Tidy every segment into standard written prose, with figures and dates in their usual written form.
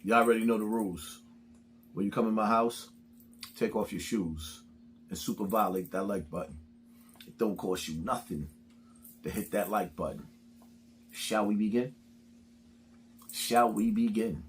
Y'all already know the rules. When you come in my house, take off your shoes and super violate that like button. It don't cost you nothing to hit that like button. Shall we begin? Shall we begin?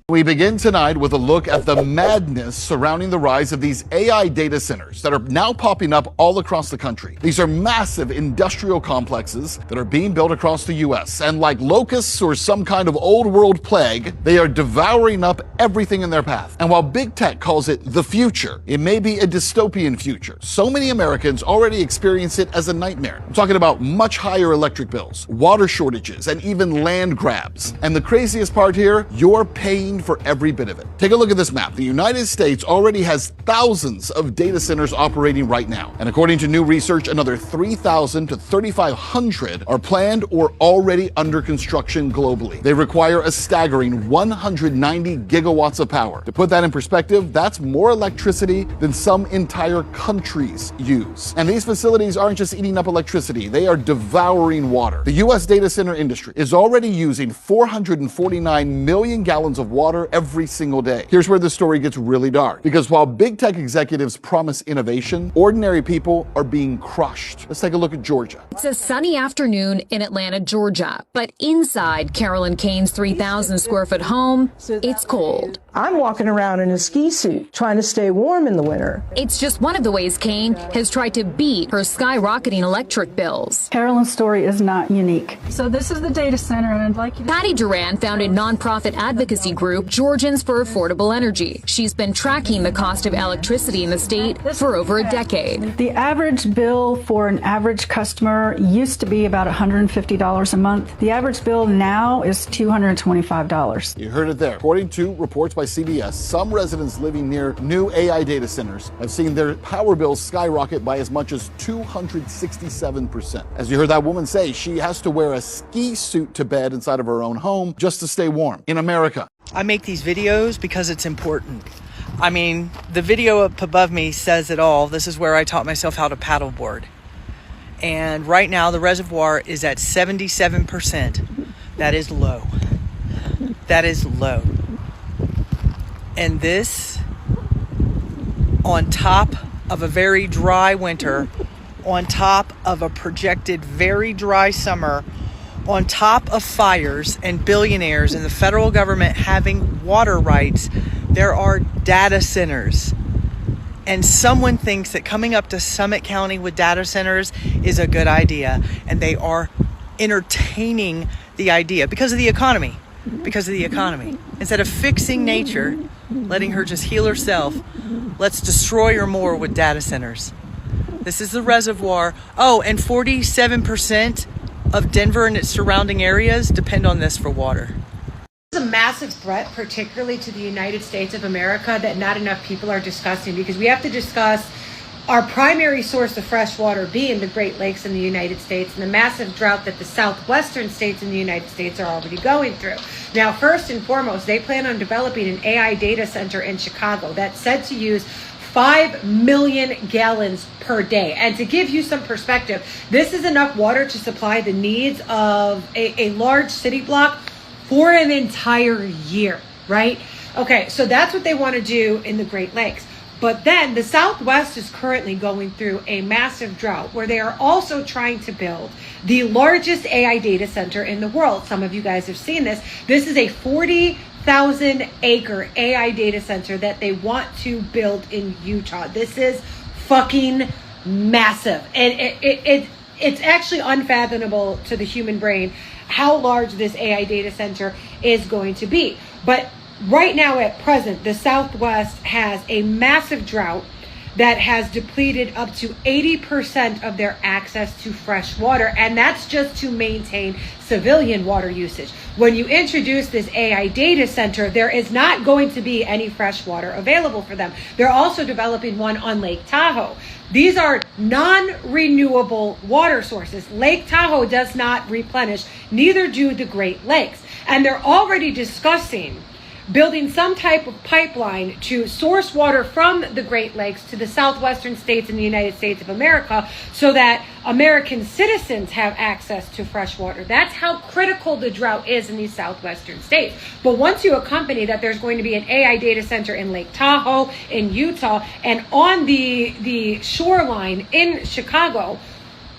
We begin tonight with a look at the madness surrounding the rise of these AI data centers that are now popping up all across the country. These are massive industrial complexes that are being built across the US, and like locusts or some kind of old world plague, they are devouring up everything in their path. And while big tech calls it the future, it may be a dystopian future. So many Americans already experience it as a nightmare. I'm talking about much higher electric bills, water shortages, and even land grabs. And the craziest part here, you're paying for every bit of it. Take a look at this map. The United States already has thousands of data centers operating right now. And according to new research, another 3,000 to 3,500 are planned or already under construction globally. They require a staggering 190 gigawatts of power. To put that in perspective, that's more electricity than some entire countries use. And these facilities aren't just eating up electricity, they are devouring water. The US data center industry is already using 449 million gallons of water every single day. Here's where the story gets really dark, because while big tech executives promise innovation, ordinary people are being crushed. Let's take a look at Georgia. It's a sunny afternoon in Atlanta, Georgia, but inside Carolyn Kane's 3,000 square foot home, it's cold. I'm walking around in a ski suit trying to stay warm in the winter. It's just one of the ways Kane has tried to beat her skyrocketing electric bills. Carolyn's story is not unique. So this is the data center, and I'd like you to... Patty Duran founded nonprofit advocacy group Georgians for Affordable Energy. She's been tracking the cost of electricity in the state for over a decade. The average bill for an average customer used to be about $150 a month. The average bill now is $225. You heard it there. According to reports by CBS, some residents living near new AI data centers have seen their power bills skyrocket by as much as 267%. As you heard that woman say, she has to wear a ski suit to bed inside of her own home just to stay warm. In America, I make these videos because it's important. I mean, the video up above me says it all. This is where I taught myself how to paddleboard. And right now the reservoir is at 77%. That is low. That is low. And this, on top of a very dry winter, on top of a projected very dry summer, on top of fires and billionaires and the federal government having water rights, there are data centers. And someone thinks that coming up to Summit County with data centers is a good idea. And they are entertaining the idea because of the economy. Because of the economy. Instead of fixing nature, letting her just heal herself, let's destroy her more with data centers. This is the reservoir. Oh, and 47% of Denver and its surrounding areas depend on this for water. It's a massive threat, particularly to the United States of America, that not enough people are discussing, because we have to discuss our primary source of fresh water being the Great Lakes in the United States and the massive drought that the southwestern states in the United States are already going through. Now, first and foremost, they plan on developing an AI data center in Chicago that's said to use 5 million gallons per day. And to give you some perspective, this is enough water to supply the needs of a large city block for an entire year, right? Okay, so that's what they want to do in the Great Lakes. But then the Southwest is currently going through a massive drought where they are also trying to build the largest AI data center in the world. Some of you guys have seen this. This is a 40,000 acre AI data center that they want to build in Utah. This is fucking massive. And it's actually unfathomable to the human brain how large this AI data center is going to be. But right now at present, the Southwest has a massive drought that has depleted up to 80% of their access to fresh water. And that's just to maintain civilian water usage. When you introduce this AI data center, there is not going to be any fresh water available for them. They're also developing one on Lake Tahoe. These are non-renewable water sources. Lake Tahoe does not replenish, neither do the Great Lakes. And they're already discussing building some type of pipeline to source water from the Great Lakes to the southwestern states in the United States of America so that American citizens have access to fresh water. That's how critical the drought is in these southwestern states. But once you accompany that there's going to be an AI data center in Lake Tahoe, in Utah, and on the shoreline in Chicago,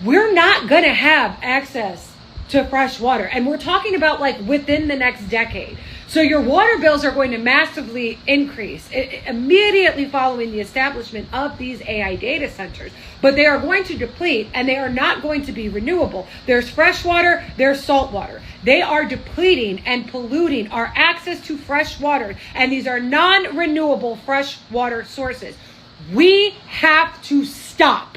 we're not going to have access to fresh water. And we're talking about like within the next decade. So your water bills are going to massively increase immediately following the establishment of these AI data centers. But they are going to deplete, and they are not going to be renewable. There's fresh water, there's salt water. They are depleting and polluting our access to fresh water, and these are non-renewable fresh water sources. We have to stop.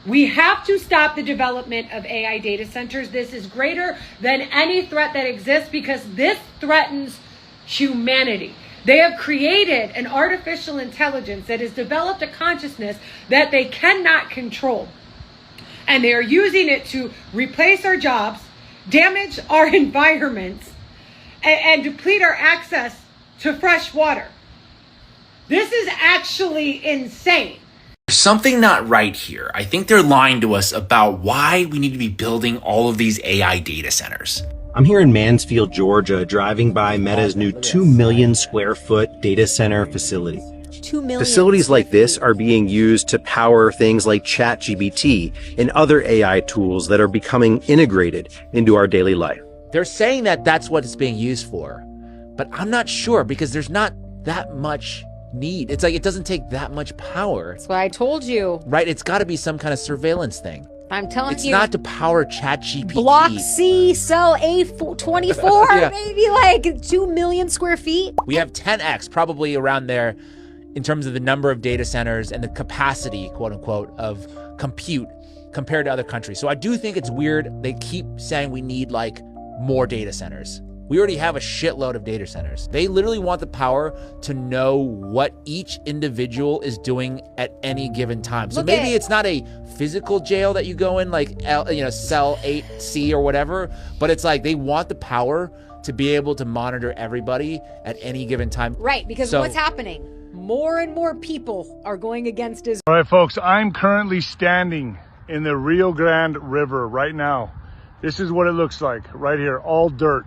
We have to stop the development of AI data centers. This is greater than any threat that exists because this threatens humanity. They have created an artificial intelligence that has developed a consciousness that they cannot control. And they are using it to replace our jobs, damage our environments, and deplete our access to fresh water. This is actually insane. There's something not right here. I think they're lying to us about why we need to be building all of these AI data centers. I'm here in Mansfield, Georgia, driving by Meta's new 2 million square foot data center facility. 2 million. Facilities like this are being used to power things like ChatGPT and other AI tools that are becoming integrated into our daily life. They're saying that that's what it's being used for, but I'm not sure because there's not that much need. It's like it doesn't take that much power. That's what I told you. Right? It's got to be some kind of surveillance thing. I'm telling it's you. It's not to power ChatGPT. Block C, cell A24, Yeah. maybe like 2 million square feet. We have 10x probably around there in terms of the number of data centers and the capacity, quote unquote, of compute compared to other countries. So I do think it's weird. They keep saying we need like more data centers. We already have a shitload of data centers. They literally want the power to know what each individual is doing at any given time. So maybe it's not a physical jail that you go in, like cell 8C or whatever, but it's like they want the power to be able to monitor everybody at any given time. Right, because what's happening? More and more people are going against Israel. All right, folks, I'm currently standing in the Rio Grande River right now. This is what it looks like right here, all dirt.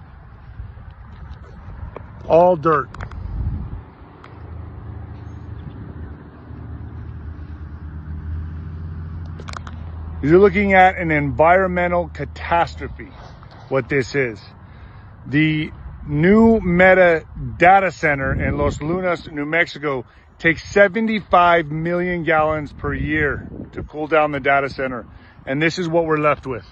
All dirt. You're looking at an environmental catastrophe, what this is. The new Meta data center in Los Lunas, New Mexico, takes 75 million gallons per year to cool down the data center. And this is what we're left with.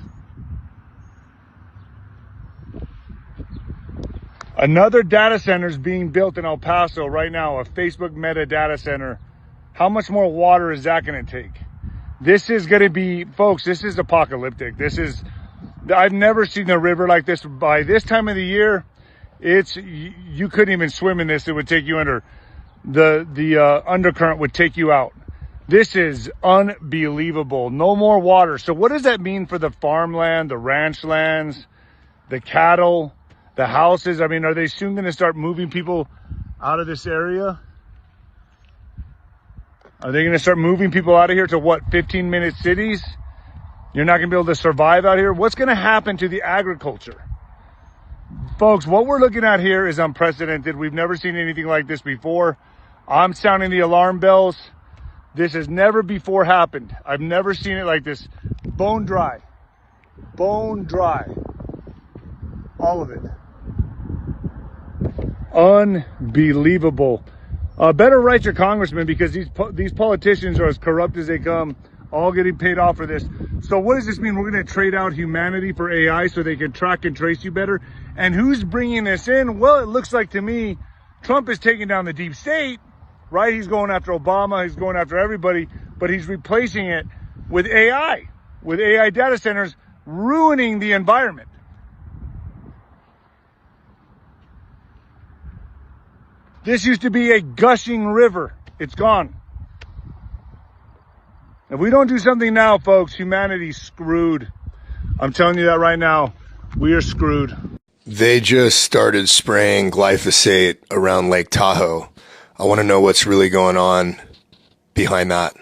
Another data center is being built in El Paso right now, a Facebook Meta data center. How much more water is that going to take? This is going to be, folks, this is apocalyptic. I've never seen a river like this. By this time of the year, you couldn't even swim in this. It would take you under. The undercurrent would take you out. This is unbelievable. No more water. So what does that mean for the farmland, the ranch lands, the cattle, the houses? I mean, are they soon going to start moving people out of this area? Are they going to start moving people out of here to what, 15-minute cities? You're not going to be able to survive out here? What's going to happen to the agriculture? Folks, what we're looking at here is unprecedented. We've never seen anything like this before. I'm sounding the alarm bells. This has never before happened. I've never seen it like this. Bone dry. Bone dry. All of it. Unbelievable. Better write your congressman, because these politicians are as corrupt as they come, all getting paid off for this. So what does this mean? We're going to trade out humanity for AI so they can track and trace you better. And who's bringing this in? Well, it looks like to me, Trump is taking down the deep state, right? He's going after Obama. He's going after everybody, but he's replacing it with AI data centers, ruining the environment. This used to be a gushing river. It's gone. If we don't do something now, folks, humanity's screwed. I'm telling you that right now. We are screwed. They just started spraying glyphosate around Lake Tahoe. I want to know what's really going on behind that.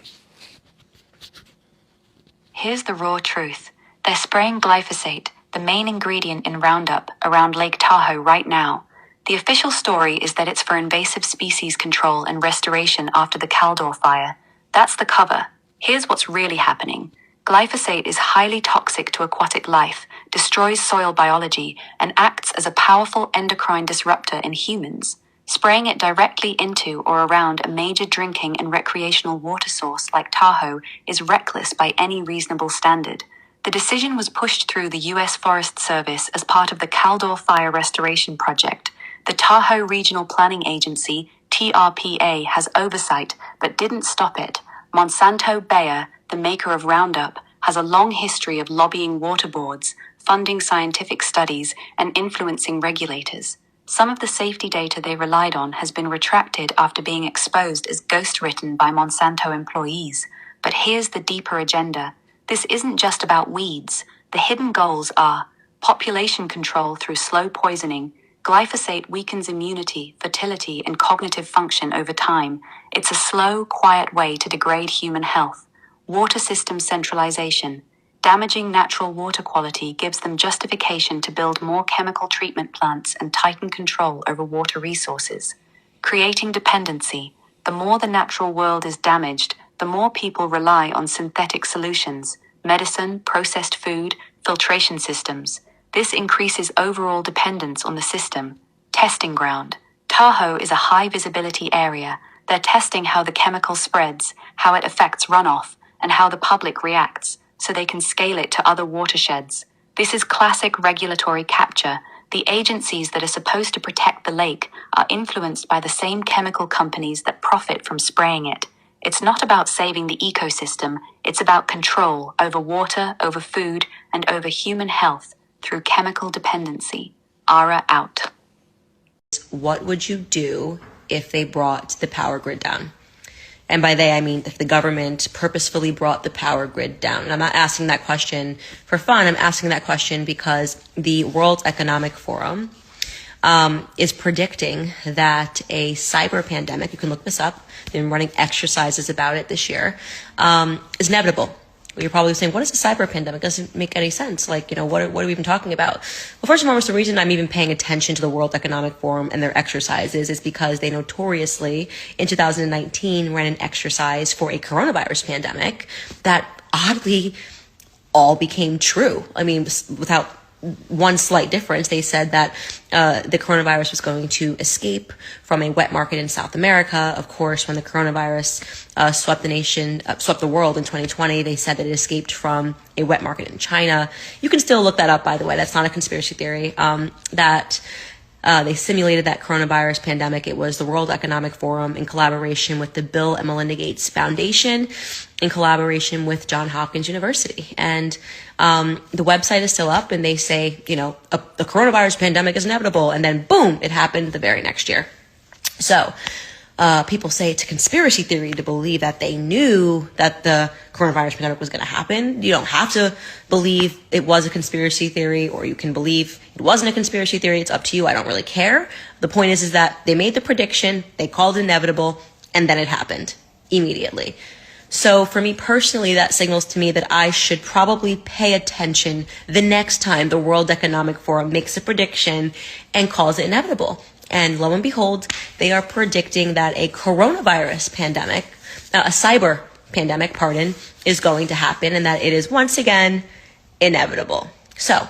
Here's the raw truth. They're spraying glyphosate, the main ingredient in Roundup, around Lake Tahoe right now. The official story is that it's for invasive species control and restoration after the Caldor fire. That's the cover. Here's what's really happening. Glyphosate is highly toxic to aquatic life, destroys soil biology, and acts as a powerful endocrine disruptor in humans. Spraying it directly into or around a major drinking and recreational water source like Tahoe is reckless by any reasonable standard. The decision was pushed through the U.S. Forest Service as part of the Caldor Fire Restoration Project. The Tahoe Regional Planning Agency, TRPA, has oversight but didn't stop it. Monsanto Bayer, the maker of Roundup, has a long history of lobbying water boards, funding scientific studies, and influencing regulators. Some of the safety data they relied on has been retracted after being exposed as ghostwritten by Monsanto employees. But here's the deeper agenda. This isn't just about weeds. The hidden goals are population control through slow poisoning. Glyphosate weakens immunity, fertility, and cognitive function over time. It's a slow, quiet way to degrade human health. Water system centralization. Damaging natural water quality gives them justification to build more chemical treatment plants and tighten control over water resources. Creating dependency. The more the natural world is damaged, the more people rely on synthetic solutions, medicine, processed food, filtration systems. This increases overall dependence on the system. Testing ground. Tahoe is a high visibility area. They're testing how the chemical spreads, how it affects runoff, and how the public reacts, so they can scale it to other watersheds. This is classic regulatory capture. The agencies that are supposed to protect the lake are influenced by the same chemical companies that profit from spraying it. It's not about saving the ecosystem, it's about control over water, over food, and over human health through chemical dependency. Ara out. What would you do if they brought the power grid down? And by they, I mean if the government purposefully brought the power grid down. And I'm not asking that question for fun. I'm asking that question because the World Economic Forum is predicting that a cyber pandemic, you can look this up, they've been running exercises about it this year, is inevitable. You're probably saying, what is a cyber pandemic? It doesn't make any sense. Like, what are we even talking about? Well, first and foremost, the reason I'm even paying attention to the World Economic Forum and their exercises is because they notoriously, in 2019, ran an exercise for a coronavirus pandemic that oddly all became true. I mean, without one slight difference, they said that the coronavirus was going to escape from a wet market in South America. Of course, when the coronavirus swept the world in 2020, they said that it escaped from a wet market in China. You can still look that up, by the way. That's not a conspiracy theory. They simulated that coronavirus pandemic. It was the World Economic Forum in collaboration with the Bill and Melinda Gates Foundation, in collaboration with Johns Hopkins University. And the website is still up, and they say, the coronavirus pandemic is inevitable. And then, boom, it happened the very next year. So people say it's a conspiracy theory to believe that they knew that the coronavirus pandemic was going to happen. You don't have to believe it was a conspiracy theory, or you can believe it wasn't a conspiracy theory. It's up to you. I don't really care. The point is that they made the prediction, they called it inevitable, and then it happened immediately. So for me personally, that signals to me that I should probably pay attention the next time the World Economic Forum makes a prediction and calls it inevitable. And lo and behold, they are predicting that a coronavirus pandemic, a cyber pandemic, is going to happen, and that it is once again inevitable. So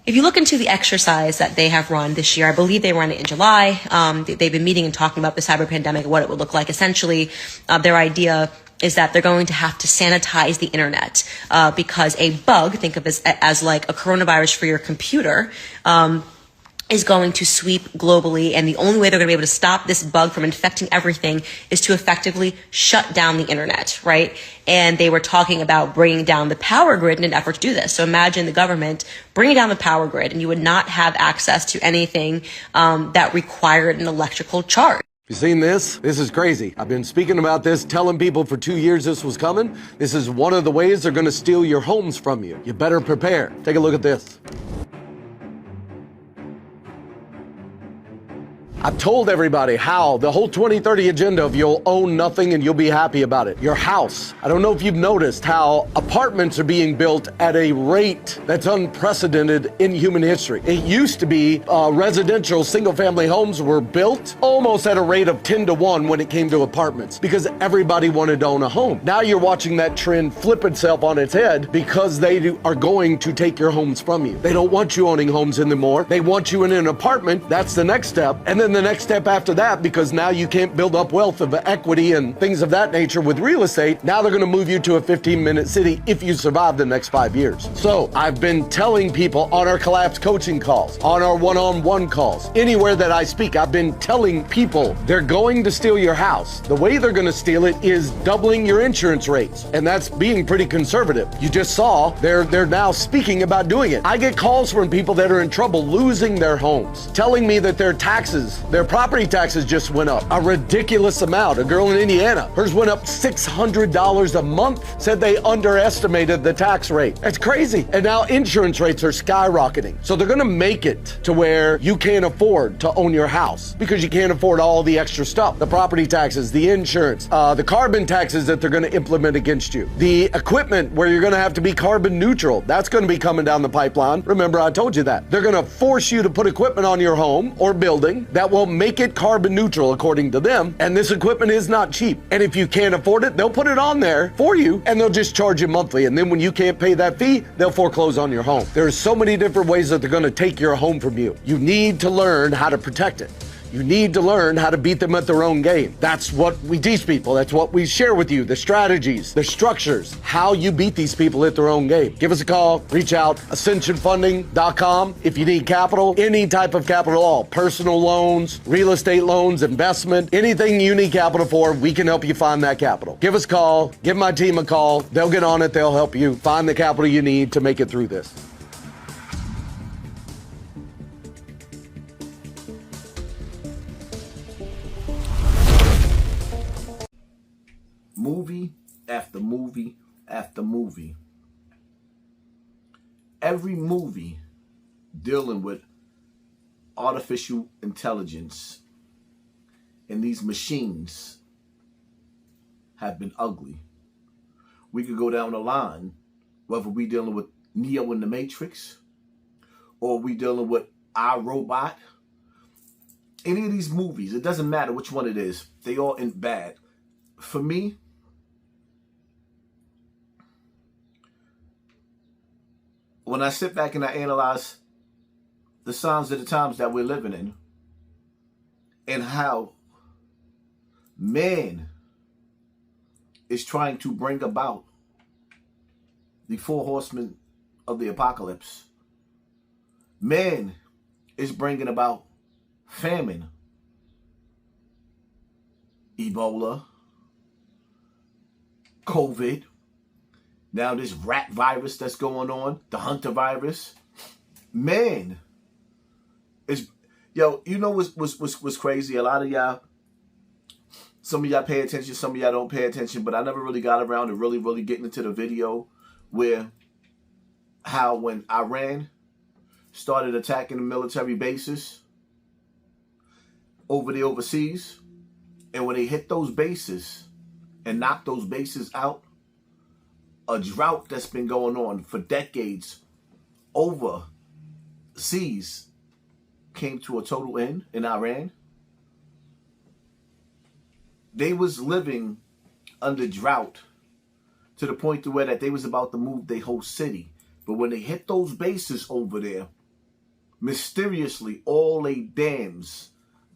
if you look into the exercise that they have run this year, I believe they ran it in July. They've been meeting and talking about the cyber pandemic, what it would look like. Essentially, their idea is that they're going to have to sanitize the internet because a bug, think of it as like a coronavirus for your computer, is going to sweep globally, and the only way they're going to be able to stop this bug from infecting everything is to effectively shut down the internet, right? And they were talking about bringing down the power grid in an effort to do this. So imagine the government bringing down the power grid, and you would not have access to anything that required an electrical charge. You seen this? This is crazy. I've been speaking about this, telling people for 2 years this was coming. This is one of the ways they're going to steal your homes from you. You better prepare. Take a look at this. I've told everybody how the whole 2030 agenda of you'll own nothing and you'll be happy about it. Your house. I don't know if you've noticed how apartments are being built at a rate that's unprecedented in human history. It used to be residential single-family homes were built almost at a rate of 10 to 1 when it came to apartments because everybody wanted to own a home. Now you're watching that trend flip itself on its head because they are going to take your homes from you. They don't want you owning homes anymore. They want you in an apartment. That's the next step. And then the next step after that, because now you can't build up wealth of equity and things of that nature with real estate, now they're going to move you to a 15-minute city if you survive the next 5 years. So I've been telling people on our collapse coaching calls, on our one-on-one calls, anywhere that I speak, I've been telling people they're going to steal your house. The way they're going to steal it is doubling your insurance rates. And that's being pretty conservative. You just saw they're now speaking about doing it. I get calls from people that are in trouble losing their homes, telling me that their taxes, their property taxes just went up a ridiculous amount. A girl in Indiana, hers went up $600 a month, said they underestimated the tax rate. That's crazy. And now insurance rates are skyrocketing. So they're going to make it to where you can't afford to own your house because you can't afford all the extra stuff. The property taxes, the insurance, the carbon taxes that they're going to implement against you. The equipment where you're going to have to be carbon neutral. That's going to be coming down the pipeline. Remember, I told you that. They're going to force you to put equipment on your home or building that will make it carbon neutral according to them. And this equipment is not cheap. And if you can't afford it, they'll put it on there for you and they'll just charge you monthly. And then when you can't pay that fee, they'll foreclose on your home. There's so many different ways that they're going to take your home from you. You need to learn how to protect it. You need to learn how to beat them at their own game. That's what we teach people. That's what we share with you. The strategies, the structures, how you beat these people at their own game. Give us a call, reach out, ascensionfunding.com. If you need capital, any type of capital at all, personal loans, real estate loans, investment, anything you need capital for, we can help you find that capital. Give us a call, give my team a call. They'll get on it. They'll help you find the capital you need to make it through this. Movie after movie after movie. Every movie dealing with artificial intelligence and these machines have been ugly. We could go down the line, whether we dealing with Neo in the Matrix or we dealing with iRobot. Any of these movies, it doesn't matter which one it is, they all end bad. For me, when I sit back and I analyze the signs of the times that we're living in and how man is trying to bring about the 4 horsemen of the apocalypse. Man is bringing about famine, Ebola, COVID, now this rat virus that's going on, the Hunter virus. Man is, yo, you know what's crazy? A lot of y'all, some of y'all pay attention, some of y'all don't pay attention, but I never really got around to really getting into the video where how when Iran started attacking the military bases over the overseas, and when they hit those bases and knocked those bases out, a drought that's been going on for decades overseas came to a total end in Iran. They was living under drought to the point to where that they was about to move their whole city. But when they hit those bases over there, mysteriously all they dams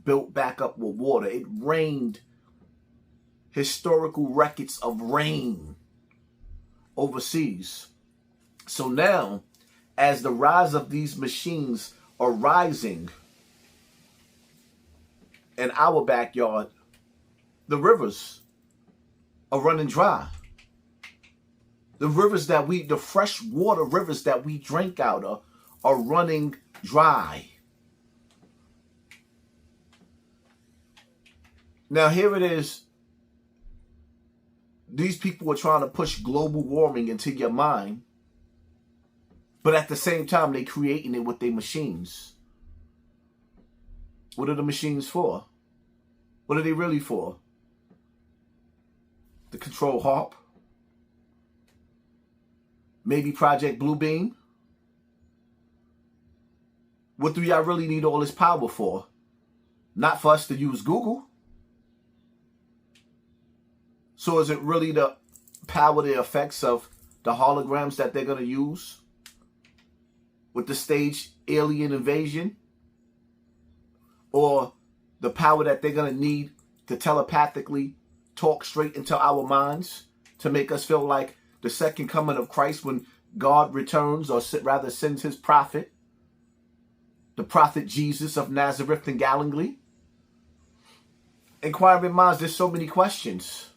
built back up with water. It rained historical records of rain overseas. So now, as the rise of these machines are rising in our backyard, the rivers are running dry. The rivers that the freshwater rivers that we drink out of are running dry. Now here it is. These people are trying to push global warming into your mind, but at the same time, they're creating it with their machines. What are the machines for? What are they really for? To control HAARP? Maybe Project Bluebeam? What do y'all really need all this power for? Not for us to use Google. So is it really the power, the effects of the holograms that they're going to use with the staged alien invasion? Or the power that they're going to need to telepathically talk straight into our minds to make us feel like the second coming of Christ when God returns, or rather sends his prophet, the prophet Jesus of Nazareth and Galilee? Inquiring minds, there's so many questions.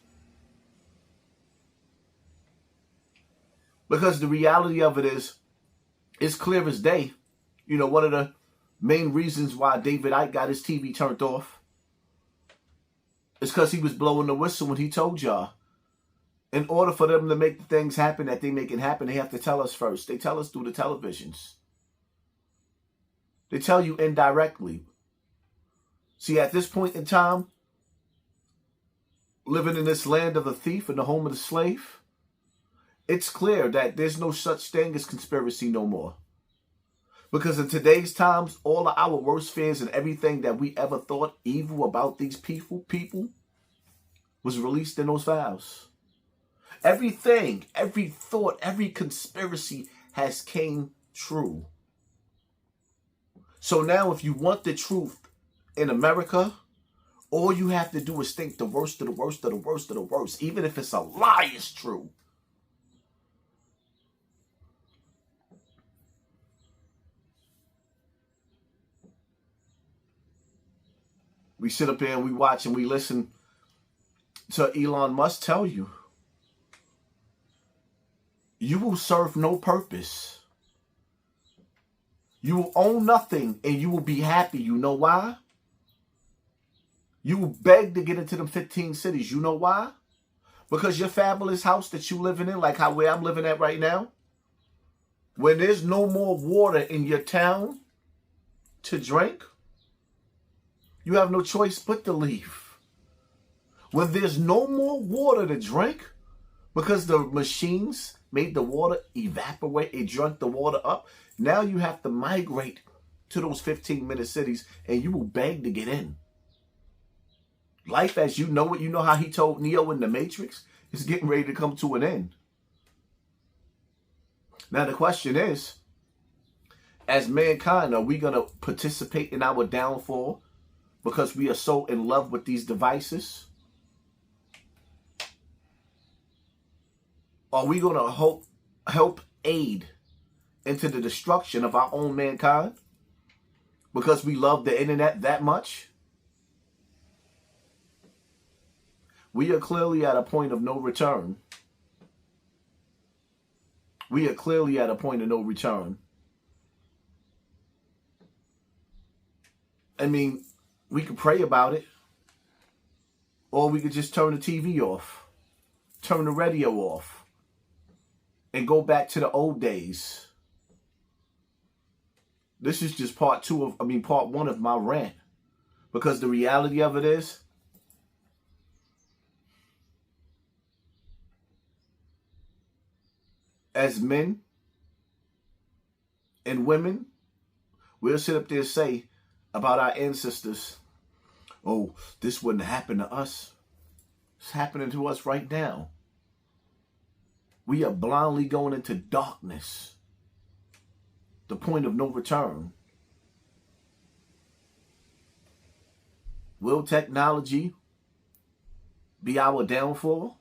Because the reality of it is, it's clear as day. You know, one of the main reasons why David Icke got his TV turned off is because he was blowing the whistle when he told y'all, in order for them to make the things happen that they make it happen, they have to tell us first. They tell us through the televisions. They tell you indirectly. See, at this point in time, living in this land of the thief and the home of the slave, it's clear that there's no such thing as conspiracy no more. Because in today's times, all of our worst fears and everything that we ever thought evil about these people was released in those files. Everything, every thought, every conspiracy has came true. So now if you want the truth in America, all you have to do is think the worst of the worst of the worst of the worst. Even if it's a lie, it's true. We sit up here and we watch and we listen to Elon Musk tell you, you will serve no purpose. You will own nothing and you will be happy. You know why? You will beg to get into them 15 cities. You know why? Because your fabulous house that you living in, like where I'm living at right now, when there's no more water in your town to drink, you have no choice but to leave. When there's no more water to drink, because the machines made the water evaporate, it drank the water up, now you have to migrate to those 15-minute cities and you will beg to get in. Life as you know it, you know how he told Neo in the Matrix, is getting ready to come to an end. Now the question is, as mankind, are we going to participate in our downfall because we are so in love with these devices? Are we going to help aid into the destruction of our own mankind because we love the internet that much? We are clearly at a point of no return. We are clearly at a point of no return. I mean, we could pray about it, or we could just turn the TV off, turn the radio off, and go back to the old days. This is just part one of my rant. Because the reality of it is, as men and women, we'll sit up there and say about our ancestors, oh, this wouldn't happen to us. It's happening to us right now. We are blindly going into darkness. The point of no return. Will technology be our downfall?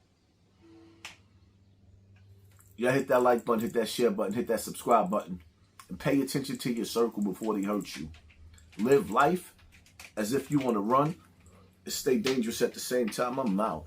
Y'all hit that like button, hit that share button, hit that subscribe button, and pay attention to your circle before they hurt you. Live life as if you want to run and stay dangerous at the same time. I'm out.